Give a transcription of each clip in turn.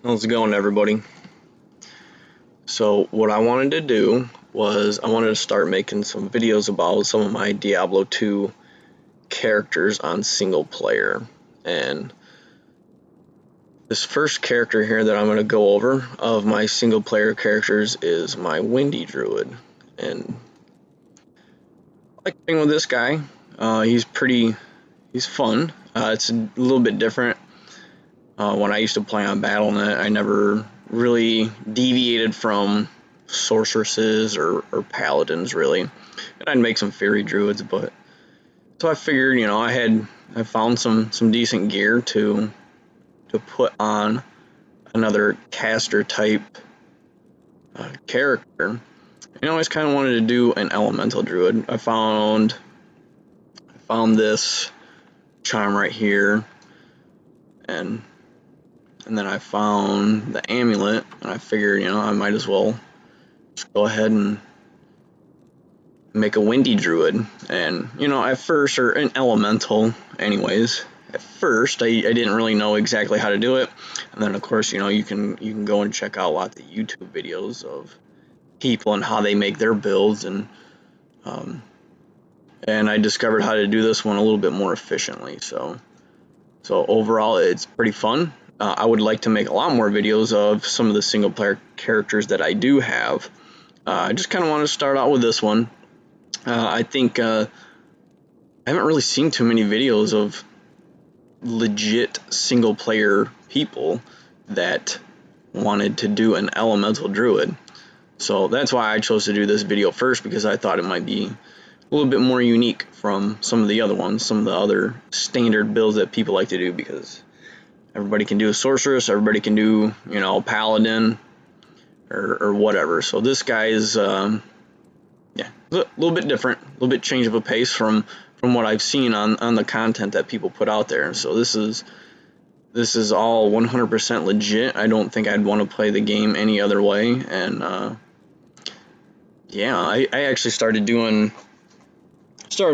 How's it going, everybody? So what I wanted to do was I wanted to start making some videos about some of my Diablo 2 characters on single player. And this first character here that I'm going to go over of my single player characters is my Windy Druid. And I like playing with this guy. He's fun. It's a little bit different. When I used to play on Battle.net, I never really deviated from sorceresses or paladins, really. And I'd make some fairy druids, but so I figured, I found some decent gear to put on another caster type character. I always kind of wanted to do an elemental druid. I found this charm right here, and then I found the amulet, and I figured, I might as well just go ahead and make a Windy Druid. And, at first, or an elemental anyways, at first I didn't really know exactly how to do it. And then, of course, you can go and check out a lot of the YouTube videos of people and how they make their builds, and I discovered how to do this one a little bit more efficiently. So overall, it's pretty fun. I would like to make a lot more videos of some of the single player characters that I do have. I just kind of want to start out with this one. I think I haven't really seen too many videos of legit single player people that wanted to do an elemental druid. So that's why I chose to do this video first, because I thought it might be a little bit more unique from some of the other ones, some of the other standard builds that people like to do, because everybody can do a sorceress, everybody can do, paladin or whatever. So this guy is, a little bit different, a little bit change of a pace from what I've seen on the content that people put out there. So this is all 100% legit. I don't think I'd want to play the game any other way. And I actually started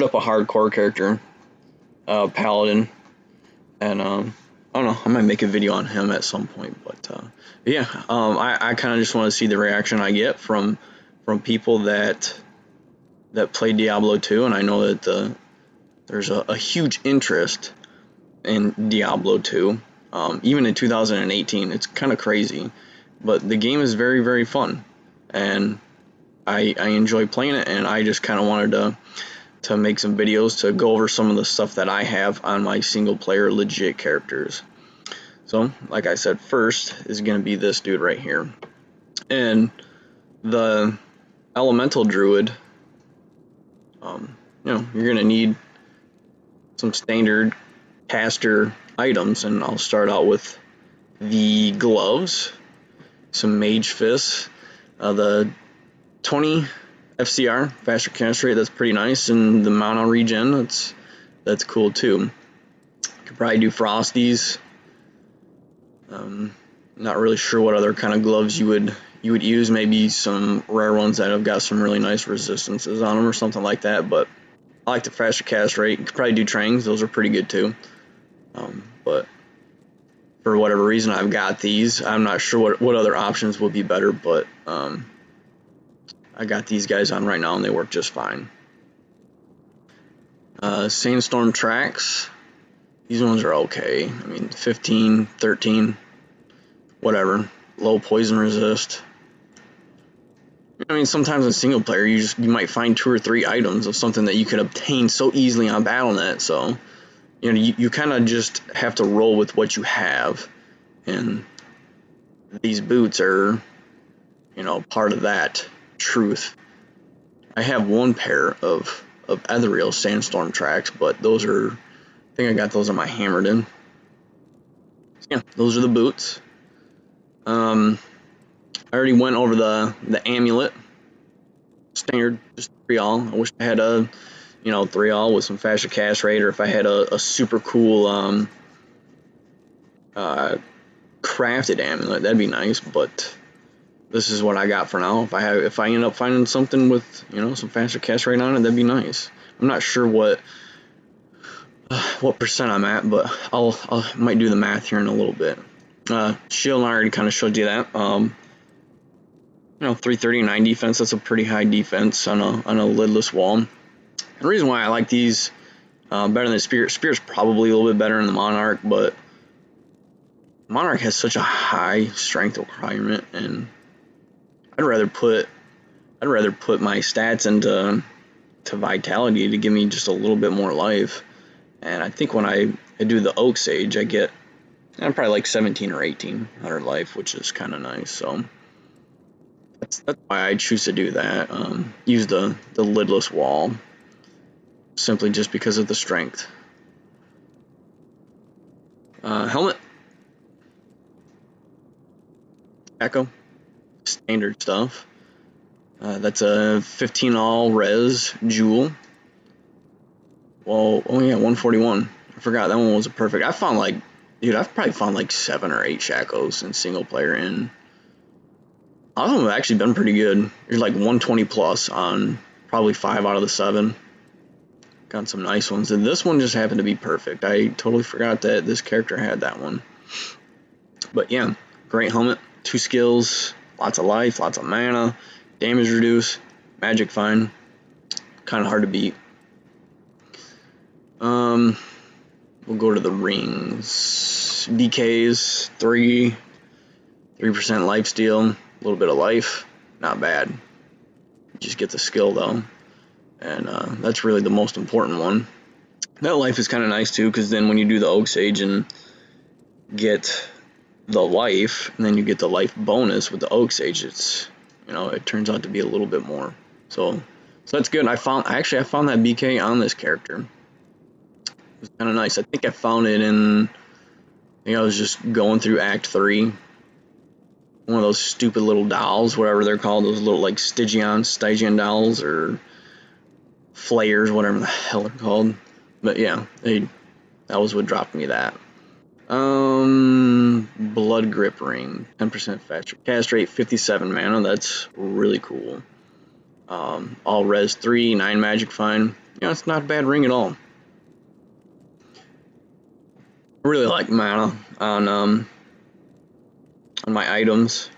up a hardcore character, paladin, and I don't know, I might make a video on him at some point, but I kind of just want to see the reaction I get from people that play Diablo 2, and I know that there's a huge interest in Diablo 2, even in 2018. It's kind of crazy, but the game is very, very fun, and I enjoy playing it, and I just kind of wanted to make some videos to go over some of the stuff that I have on my single player legit characters. So, like I said, first is going to be this dude right here. And the elemental druid, you're going to need some standard caster items, and I'll start out with the gloves, some mage fists, the 20 FCR, faster cast rate, that's pretty nice, and the mana regen, that's cool too. You could probably do frosties. Not really sure what other kind of gloves you would use. Maybe some rare ones that have got some really nice resistances on them or something like that. But I like the faster cast rate. You could probably do trangs; those are pretty good too. But for whatever reason, I've got these. I'm not sure what other options would be better, but I got these guys on right now, and they work just fine. Sandstorm tracks. These ones are okay. I mean, 15, 13, whatever. Low poison resist. I mean, sometimes in single player, you might find 2 or 3 items of something that you could obtain so easily on Battle.net. So, you kind of just have to roll with what you have. And these boots are, part of that truth. I have one pair of ethereal sandstorm tracks, but those are, I think I got those on my Hammerden. Yeah, those are the boots. I already went over the amulet. Standard, just 3-all. I wish I had a 3-all with some faster cast rate, or if I had a super cool crafted amulet, that'd be nice. But this is what I got for now. If I end up finding something with some faster cast rate on it, that'd be nice. I'm not sure what percent I'm at, but I might do the math here in a little bit. Shield, I already kind of showed you that. 339 defense, that's a pretty high defense on a lidless wall. The reason why I like these better than Spirit, Spirit's probably a little bit better than the Monarch, but Monarch has such a high strength requirement, and I'd rather put my stats into Vitality to give me just a little bit more life. And I think when I do the Oak Sage, I get probably like 17 or 1800 life, which is kind of nice. So that's why I choose to do that. Use the lidless wall, simply just because of the strength. Helmet, Echo, standard stuff. That's a 15 all res jewel. Well, oh yeah, 141. I forgot that one was a perfect. I found like, dude, I've probably found like 7 or 8 Shackles in single player, and all of them have actually been pretty good. There's like 120 plus on probably 5 out of the 7. Got some nice ones, and this one just happened to be perfect. I totally forgot that this character had that one. But yeah, great helmet, 2 skills, lots of life, lots of mana, damage reduce, magic fine, kind of hard to beat. We'll go to the rings. DKs, 3% life steal, a little bit of life, not bad. Just get the skill though, and that's really the most important one. That life is kind of nice too, because then when you do the Oak Sage and get the life, and then you get the life bonus with the Oak Sage, it's, it turns out to be a little bit more. So that's good. I found that BK on this character. It was kind of nice. I think I found it I was just going through Act 3. One of those stupid little dolls, whatever they're called, those little like Stygian dolls or flayers, whatever the hell they're called. But yeah, that was what dropped me that. Blood Grip Ring, 10% faster cast rate, 57 mana. That's really cool. All res 3, 9 magic fine. It's not a bad ring at all. I really like mana on my items,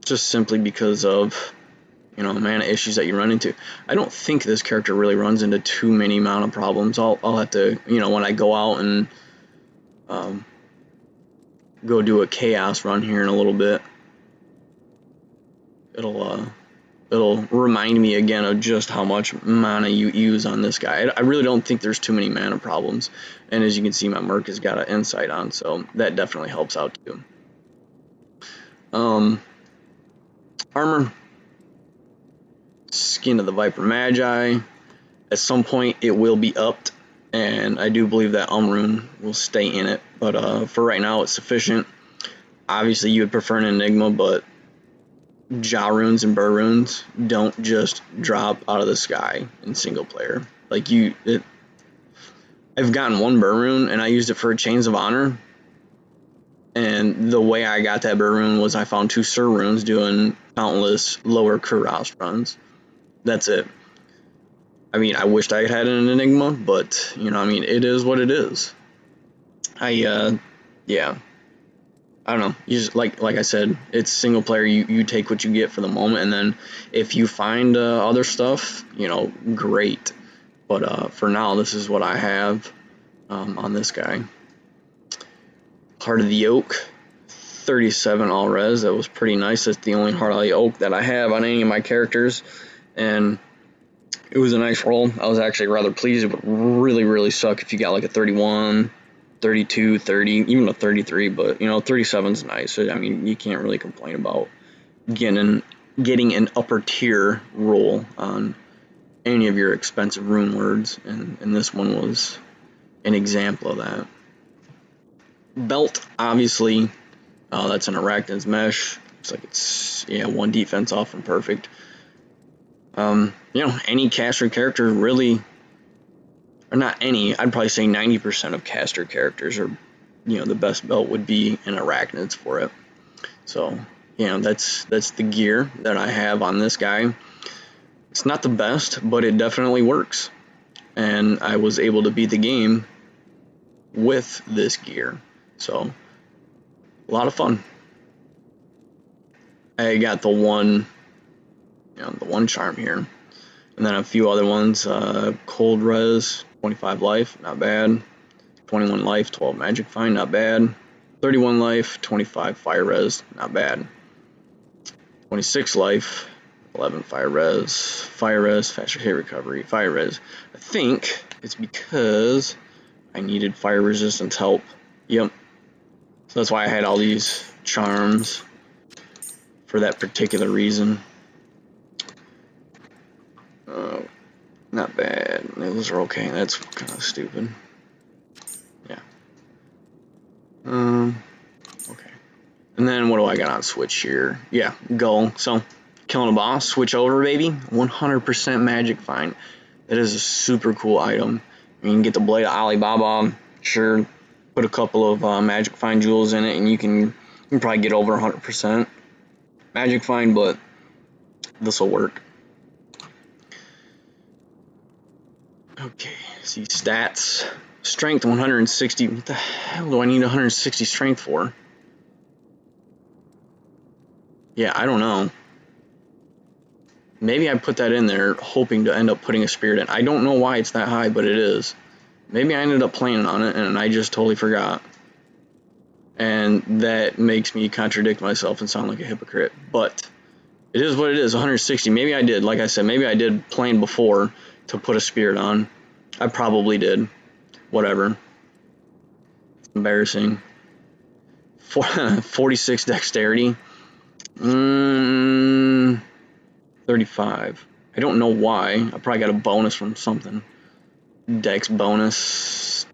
just simply because of mana issues that you run into. I don't think this character really runs into too many mana problems. I'll have to, when I go out and go do a chaos run here in a little bit, it'll remind me again of just how much mana you use on this guy. I really don't think there's too many mana problems, and as you can see, my Merc has got an insight on, so that definitely helps out too. Armor, Skin of the Viper Magi. At some point it will be upped, and I do believe that rune will stay in it, but for right now it's sufficient. Obviously you would prefer an Enigma, but Jaw runes and Burr runes don't just drop out of the sky in single player. Like I've gotten 1 Burr rune and I used it for Chains of Honor, and the way I got that Burr rune was I found 2 Sir runes doing countless lower Kurast runs. That's it. I mean, I wished I had an Enigma, but it is what it is. Yeah. I don't know. You just like I said, it's single player. You take what you get for the moment, and then if you find other stuff, great. But for now, this is what I have on this guy. Heart of the Oak, 37 all res. That was pretty nice. That's the only Heart of the Oak that I have on any of my characters, and it was a nice roll. I was actually rather pleased. It would really, really suck if you got like a 31. 32, 30, even a 33, but 37 is nice. I mean, you can't really complain about getting an upper tier roll on any of your expensive rune words, and this one was an example of that. Belt, obviously, that's an Arachnid's Mesh. Looks like it's 1 defense off from perfect. Any caster character really. Or not any, I'd probably say 90% of caster characters are, the best belt would be an Arachnids for it. So, that's the gear that I have on this guy. It's not the best, but it definitely works. And I was able to beat the game with this gear. So, a lot of fun. I got the one, the one charm here, and then a few other ones. Cold res, 25 life, not bad. 21 life, 12 magic find, not bad. 31 life, 25 fire res, not bad. 26 life, 11 fire res, faster hit recovery, fire res. I think it's because I needed fire resistance help. Yep. So that's why I had all these charms for that particular reason. Not bad. Those are okay. That's kind of stupid. Yeah. Okay. And then what do I got on switch here? Yeah, go. So, killing a boss, switch over, baby. 100% magic find. That is a super cool item. You can get the blade of Alibaba. Sure, put a couple of magic find jewels in it, and you can probably get over 100% magic find, but this will work. Okay, see stats. Strength 160. What the hell do I need 160 strength for? Yeah, I don't know. Maybe I put that in there hoping to end up putting a spirit in. I don't know why it's that high, but it is. Maybe I ended up planning on it and I just totally forgot. And that makes me contradict myself and sound like a hypocrite. But it is what it is, 160. Maybe I did, like I said, maybe I did plan before to put a spirit on. I probably did. Whatever. It's embarrassing. 46 dexterity. 35. I don't know why. I probably got a bonus from something. Dex bonus.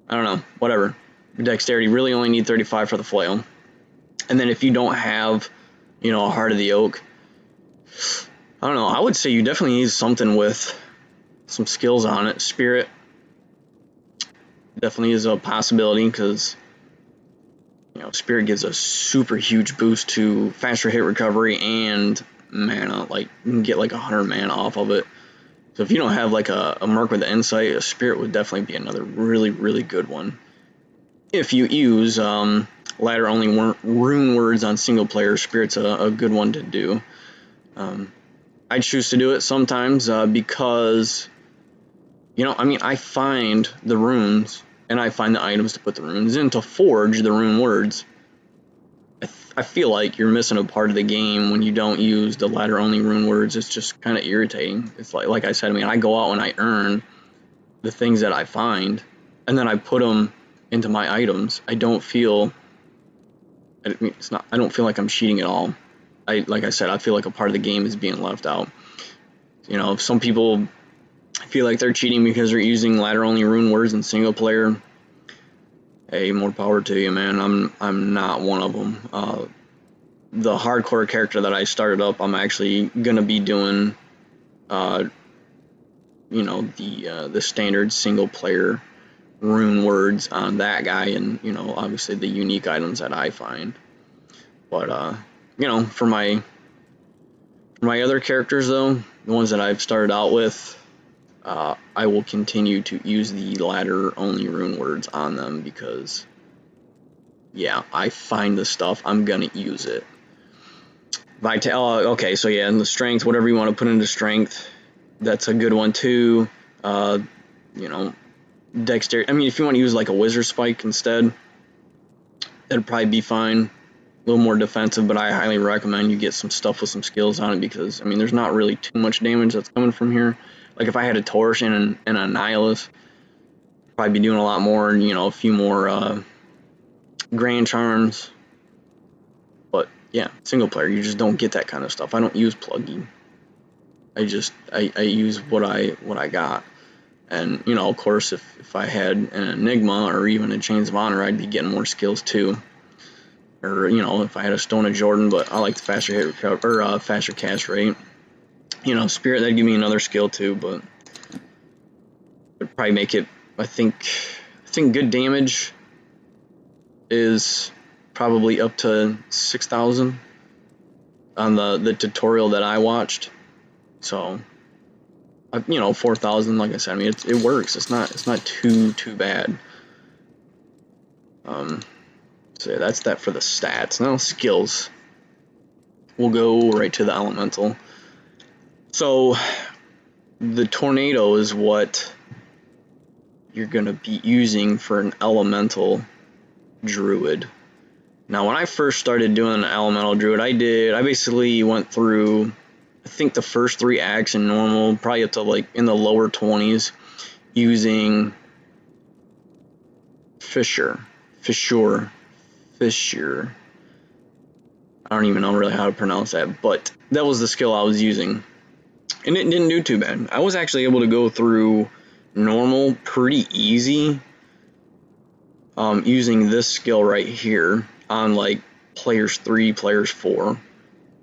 I don't know. Whatever. Dexterity. Really only need 35 for the flail. And then if you don't have, a Heart of the Oak, I don't know. I would say you definitely need something with some skills on it. Spirit definitely is a possibility because, Spirit gives a super huge boost to faster hit recovery and mana. Like, you can get like 100 mana off of it. So if you don't have like a Merc with the Insight, a Spirit would definitely be another really, really good one. If you use ladder only rune words on single player, Spirit's a good one to do. I choose to do it sometimes because, I find the runes and I find the items to put the runes in to forge the rune words. I feel like you're missing a part of the game when you don't use the ladder only rune words. It's just kind of irritating. It's like I said, I go out and I earn the things that I find and then I put them into my items. I don't feel like I'm cheating at all. Like I said, I feel like a part of the game is being left out. If some people feel like they're cheating because they're using ladder only rune words in single player, hey, more power to you, man. I'm not one of them. The hardcore character that I started up, I'm actually gonna be doing, the standard single player rune words on that guy, and obviously the unique items that I find. But for my other characters though, the ones that I've started out with, I will continue to use the ladder only rune words on them because, yeah, I find the stuff, I'm gonna use it. Okay, so yeah, and the strength, whatever you want to put into strength, that's a good one too. Dexterity. If you want to use like a wizard spike instead, that'd probably be fine. A little more defensive, but I highly recommend you get some stuff with some skills on it because, there's not really too much damage that's coming from here. Like if I had a Torsion and a Nihilus, I'd probably be doing a lot more, a few more Grand Charms. But yeah, single player, you just don't get that kind of stuff. I don't use pluggy. I use what I got. And, of course, if I had an Enigma or even a Chains of Honor, I'd be getting more skills too. Or, if I had a Stone of Jordan, but I like the faster hit recover, or faster cast rate. Spirit, that'd give me another skill too, but it'd probably make it, I think good damage is probably up to 6,000 on the tutorial that I watched. So, 4,000, like I said, it works. It's not too bad. So that's that for the stats. Now skills. We'll go right to the elemental. So the tornado is what you're going to be using for an elemental druid. Now when I first started doing an elemental druid, I basically went through, I think, the first 3 acts in normal, probably up to like in the lower 20s, using Fisher. I don't even know really how to pronounce that, but that was the skill I was using. And it didn't do too bad. I was actually able to go through normal pretty easy using this skill right here on like players 3, players 4.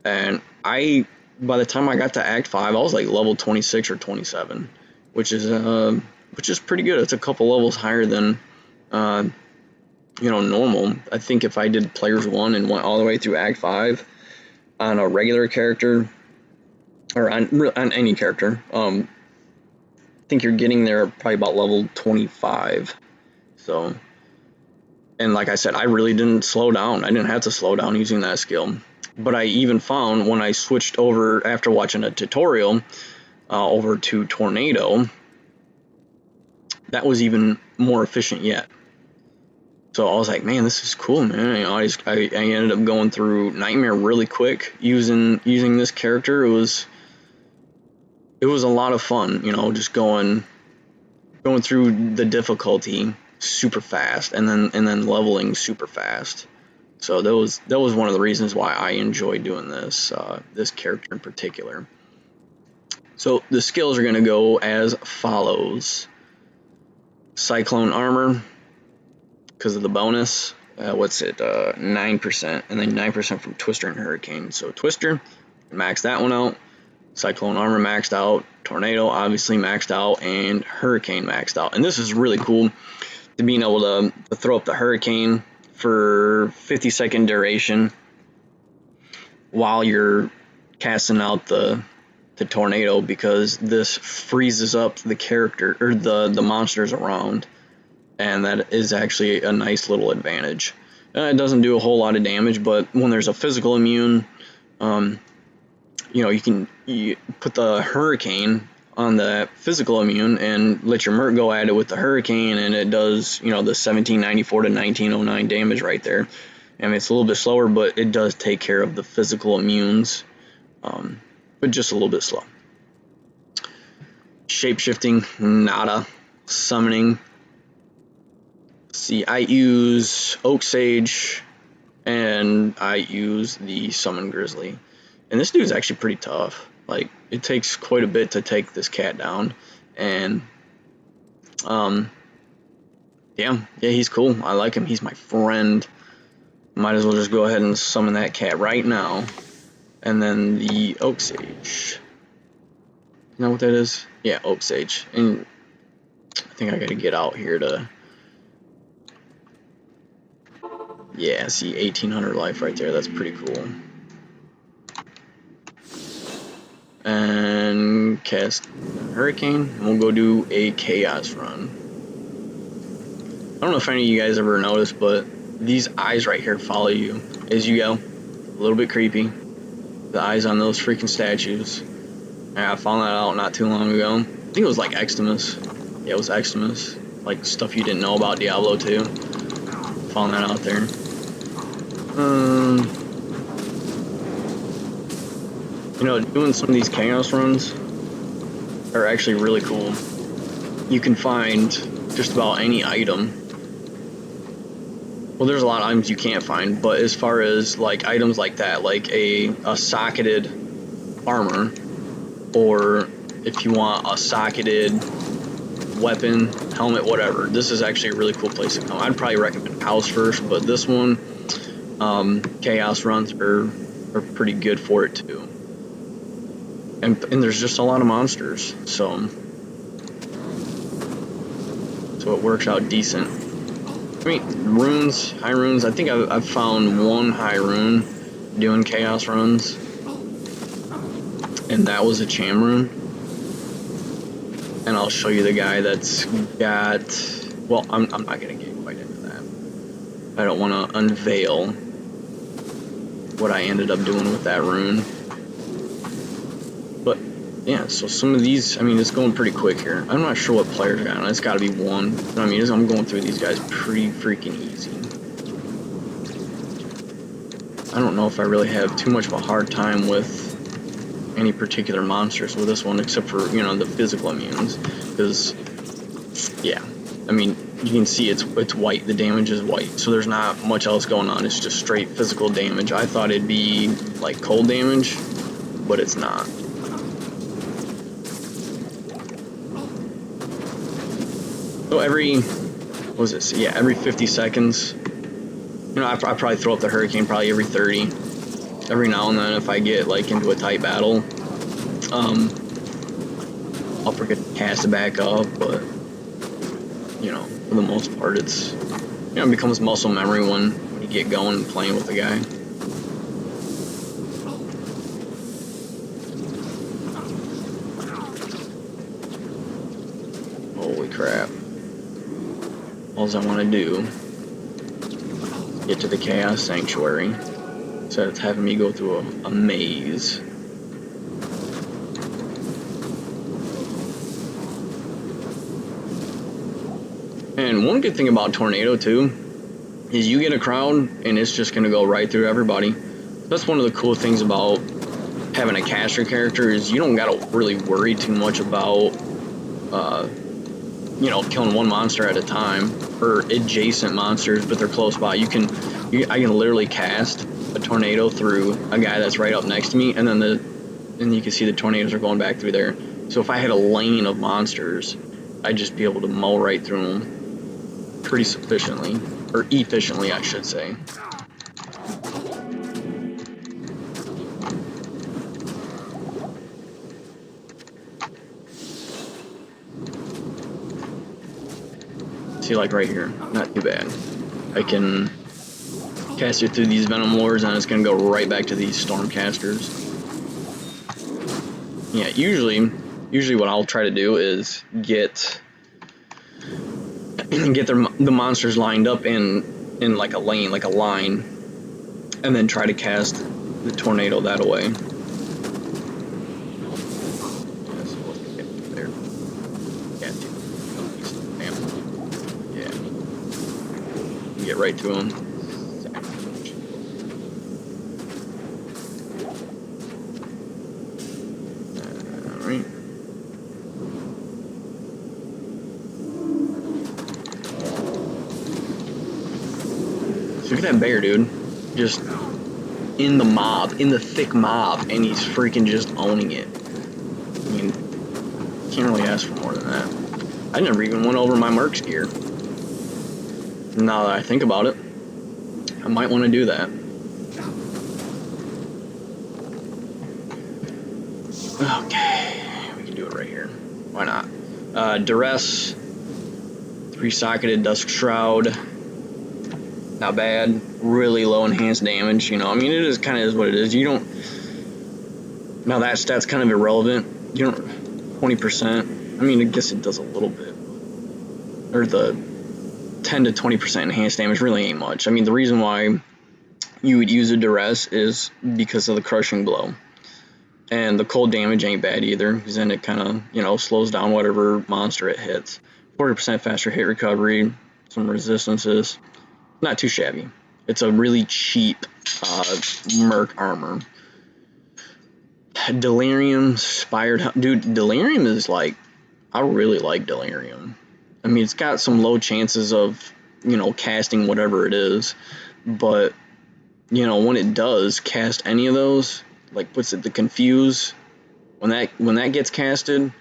And by the time I got to Act 5, I was like level 26 or 27, which is pretty good. It's a couple levels higher than normal. I think if I did players 1 and went all the way through Act 5 on a regular character, or on any character, I think you're getting there probably about level 25. So, and like I said, I really didn't slow down. I didn't have to slow down using that skill. But I even found when I switched over after watching a tutorial over to Tornado, that was even more efficient yet. So I was like, man, this is cool, man. I ended up going through Nightmare really quick using this character. It was a lot of fun, just going through the difficulty super fast and then leveling super fast. So that was one of the reasons why I enjoy doing this character in particular. So the skills are going to go as follows: Cyclone Armor, because of the bonus. 9%, and then 9% from Twister and Hurricane. So Twister, max that one out. Cyclone Armor maxed out. Tornado obviously maxed out, and Hurricane maxed out. And this is really cool, to being able to throw up the Hurricane for 50-second duration while you're casting out the Tornado, because this freezes up the character or the monsters around, and that is actually a nice little advantage. It doesn't do a whole lot of damage, but when there's a physical immune, you put the Hurricane on the physical immune and let your Merc go at it with the Hurricane, and it does, the 1794 to 1909 damage right there. I mean, it's a little bit slower, but it does take care of the physical immunes, but just a little bit slow. Shapeshifting, nada. Summoning. See, I use Oak Sage, and I use the Summon Grizzly. And this dude's actually pretty tough. Like, it takes quite a bit to take this cat down. And, yeah, he's cool. I like him. He's my friend. Might as well just go ahead and summon that cat right now. And then the Oak Sage. You know what that is? Yeah, Oak Sage. And I think I gotta get out here to... Yeah, see, 1800 life right there. That's pretty cool. And cast Hurricane, and we'll go do a Chaos Run. I don't know if any of you guys ever noticed, but these eyes right here follow you as you go. A little bit creepy. The eyes on those freaking statues. And I found that out not too long ago. I think it was like Xtimus. Yeah, it was Xtimus. Like stuff you didn't know about Diablo 2. Found that out there. Doing some of these chaos runs are actually really cool. You can find just about any item. Well, there's a lot of items you can't find, but as far as like items like that, like a socketed armor, or if you want a socketed weapon, helmet, whatever, this is actually a really cool place to come. I'd probably recommend House first, but this one, chaos runs are pretty good for it too. And there's just a lot of monsters, so it works out decent. I mean, runes, high runes, I think I've found one high rune doing chaos runs, and that was a Cham rune. And I'll show you the guy that's got, well, I'm not gonna get quite into that. I don't want to unveil what I ended up doing with that rune. But yeah, so some of these, I mean, it's going pretty quick here. I'm not sure what players are on. It's got to be one. I mean, I'm going through these guys pretty freaking easy. I don't know if I really have too much of a hard time with any particular monsters with this one, except for, you know, the physical immunes. Because, yeah, I mean, you can see it's white. The damage is white, so there's not much else going on. It's just straight physical damage. I thought it'd be like cold damage, but it's not. So every, what was this? Yeah, every 50 seconds. You know, I probably throw up the hurricane probably every 30. Every now and then, if I get like into a tight battle, I'll forget to cast it back up. But you know, for the most part, it's, you know, it becomes muscle memory when you get going and playing with the guy. Holy crap! All I want to do is get to the Chaos Sanctuary. So it's having me go through a maze. And one good thing about Tornado too is you get a crowd and it's just gonna go right through everybody. That's one of the cool things about having a caster character is you don't gotta really worry too much about you know, killing one monster at a time or adjacent monsters, but they're close by. I can literally cast a tornado through a guy that's right up next to me, and then you can see the tornadoes are going back through there. So if I had a lane of monsters, I'd just be able to mow right through them pretty sufficiently, or efficiently, I should say. See, like right here, not too bad. I can cast it through these Venom Lords, and it's going to go right back to these Stormcasters. Yeah, usually what I'll try to do is get the monsters lined up in like a lane, like a line, and then try to cast the tornado that way. Get right to him. Alright. So look at that bear, dude. Just in the mob, in the thick mob, and he's freaking just owning it. I mean, can't really ask for more than that. I never even went over my Merc's gear. Now that I think about it, I might want to do that. Okay, we can do it right here. Why not? Duress, 3-socketed Dusk Shroud. Not bad. Really low enhanced damage, you know. I mean, it is kind of is what it is. You don't. Now that stat's kind of irrelevant. You don't. 20%. I mean, I guess it does a little bit. Or the 10 to 20% enhanced damage really ain't much. I mean, the reason why you would use a Duress is because of the Crushing Blow. And the cold damage ain't bad either, because then it kind of, you know, slows down whatever monster it hits. 40% faster hit recovery, some resistances. Not too shabby. It's a really cheap Merc armor. Delirium, Spired... Dude, Delirium is like... I really like Delirium. I mean, it's got some low chances of, you know, casting whatever it is. But, you know, when it does cast any of those, like, what's it, the Confuse? When that gets casted,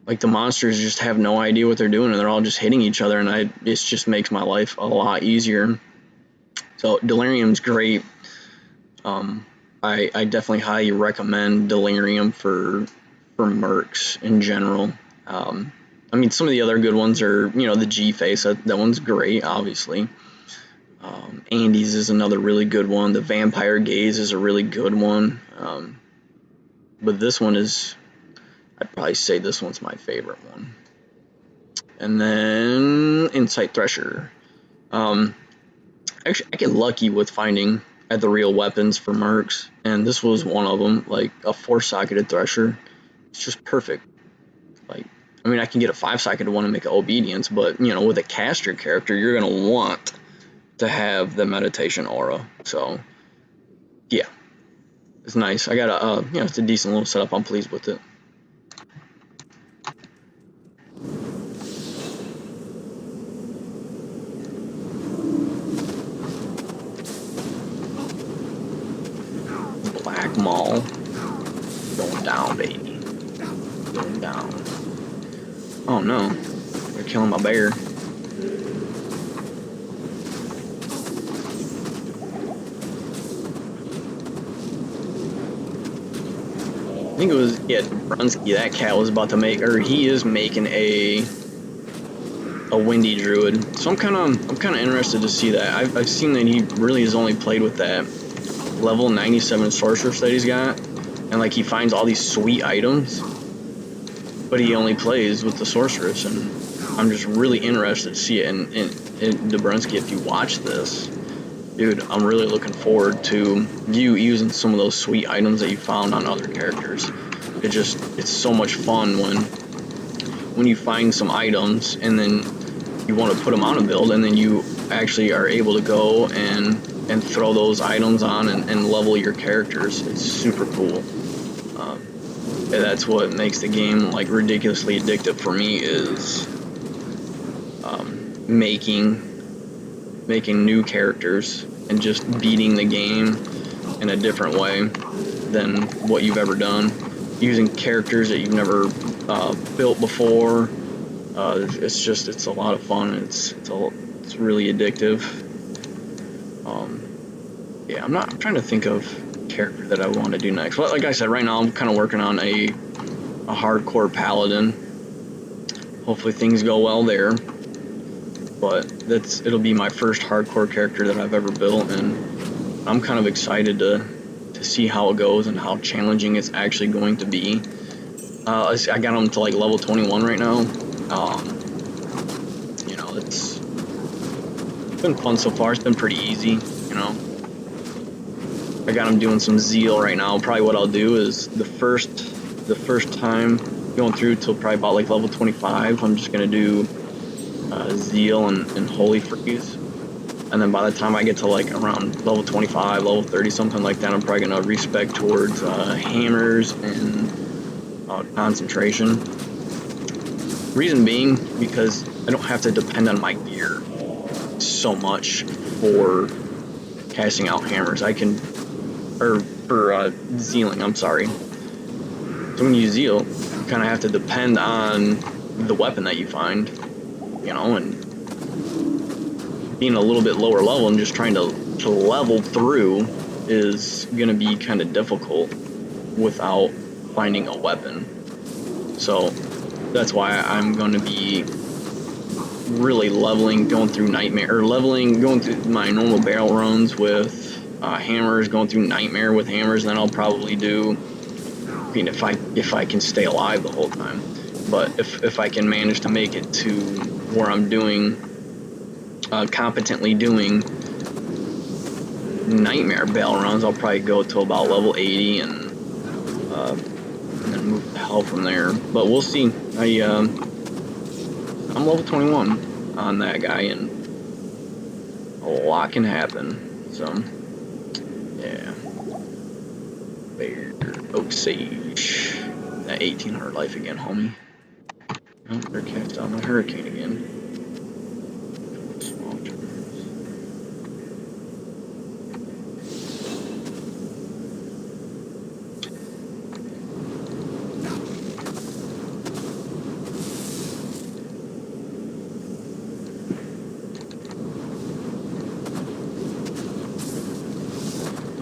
like, the monsters just have no idea what they're doing, and they're all just hitting each other, and it just makes my life a lot easier. So, Delirium's great. I definitely highly recommend Delirium for Mercs in general. I mean, some of the other good ones are, you know, the G-Face. That one's great, obviously. Andy's is another really good one. The Vampire Gaze is a really good one. But this one is, I'd probably say this one's my favorite one. And then Insight Thresher. Actually, I get lucky with finding at the real weapons for mercs, and this was one of them, like a 4-socketed thresher. It's just perfect. Like, I mean, I can get a 5-socketed one and make it obedience, but, you know, with a caster character, you're going to want to have the meditation aura. So, yeah, it's nice. I got a, you know, it's a decent little setup. I'm pleased with it. Black Maul. Going down, baby. Going down. Oh no, they're killing my bear. I think it was, yeah, Brunsky, that cat was about to make, or he is making a windy druid. So I'm kind of interested to see that. I've seen that he really has only played with that level 97 sorceress that he's got, and like he finds all these sweet items, but he only plays with the sorceress, and I'm just really interested to see it. And Dobrunsky, if you watch this, dude, I'm really looking forward to you using some of those sweet items that you found on other characters. It's so much fun when you find some items and then you want to put them on a build, and then you actually are able to go and throw those items on and level your characters. It's super cool. And that's what makes the game like ridiculously addictive for me, is making new characters and just beating the game in a different way than what you've ever done, using characters that you've never built before. It's a lot of fun. It's really addictive. Yeah, I'm trying to think of character that I want to do next. But like I said, right now I'm kind of working on a hardcore paladin. Hopefully things go well there. But it'll be my first hardcore character that I've ever built, and I'm kind of excited to see how it goes and how challenging it's actually going to be. I got him to like level 21 right now. You know, it's been fun so far. It's been pretty easy, you know. I got him doing some zeal right now. Probably what I'll do is the first time going through till probably about like level 25, I'm just gonna do zeal and holy freeze, and then by the time I get to like around level 25, level 30, something like that, I'm probably gonna respec towards hammers and concentration. Reason being, because I don't have to depend on my gear so much for casting out hammers. I can, or for zealing, I'm sorry. So when you zeal, you kind of have to depend on the weapon that you find, you know, and being a little bit lower level and just trying to level through is going to be kind of difficult without finding a weapon. So that's why I'm going to be really leveling, going through Nightmare, or going through my normal barrel runs with hammers, going through Nightmare with hammers, and then I'll probably do, I mean, if I can stay alive the whole time. But if I can manage to make it to where I'm doing, competently doing Nightmare bell runs, I'll probably go to about level 80 and then move the hell from there. But we'll see. I'm level 21 on that guy, and a lot can happen. So, yeah. Bear, Oak Sage. That 1800 life again, homie. Oh, they're cast out my hurricane again.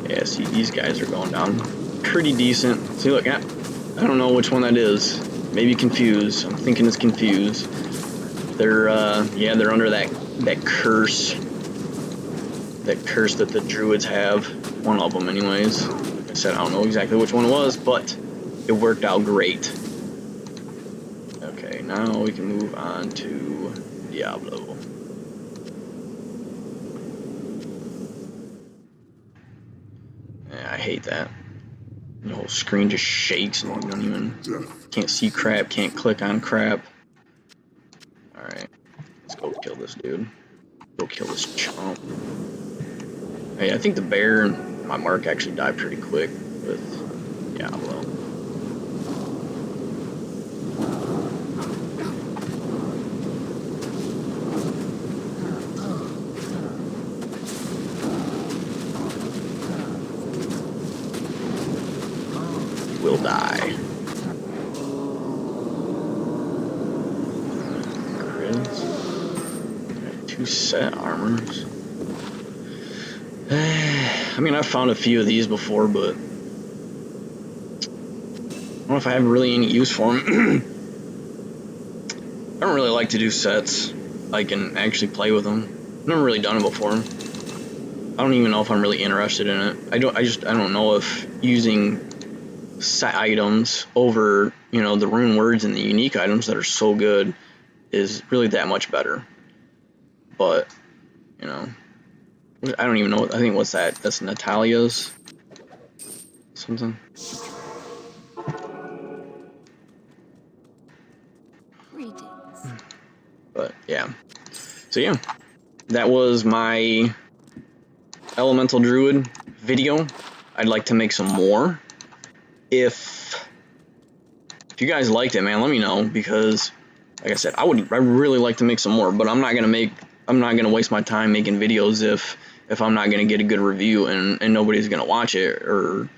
Yeah, see, these guys are going down pretty decent. See, look, I don't know which one that is. Maybe confused. I'm thinking it's confused. They're, yeah, they're under that curse. That curse that the druids have. One of them, anyways. Like I said, I don't know exactly which one it was, but it worked out great. Okay, now we can move on to Diablo. hate that. The whole screen just shakes and you don't even, can't see crap, can't click on crap. Alright, let's go kill this dude. Go kill this chump. Hey, I think the bear and my mark actually died pretty quick with Diablo. Will die. Grids. Got 2 set armors. I mean, I've found a few of these before, but I don't know if I have really any use for them. I don't really like to do sets, like, and actually play with them. I've never really done it before. I don't even know if I'm really interested in it. I don't know if using set items over, you know, the rune words and the unique items that are so good is really that much better. But, you know, I don't even know. I think what's that? That's Natalia's something. But yeah. So yeah, that was my Elemental Druid video. I'd like to make some more. If you guys liked it, man, let me know, because like I said, I really like to make some more, but I'm not gonna waste my time making videos if I'm not gonna get a good review and nobody's gonna watch it or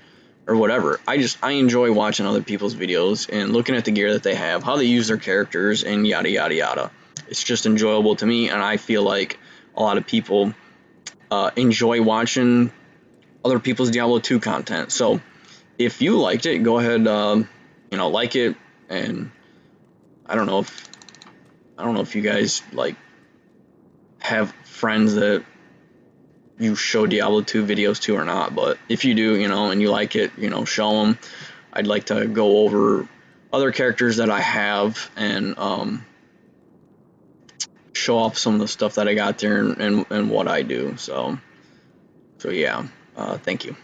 whatever. I enjoy watching other people's videos and looking at the gear that they have, how they use their characters, and yada yada yada. It's just enjoyable to me, and I feel like a lot of people enjoy watching other people's Diablo 2 content. So if you liked it, go ahead, you know, like it. And I don't know if you guys like have friends that you show Diablo 2 videos to or not, but if you do, you know, and you like it, you know, show them. I'd like to go over other characters that I have and show off some of the stuff that I got there and what I do. So yeah, thank you.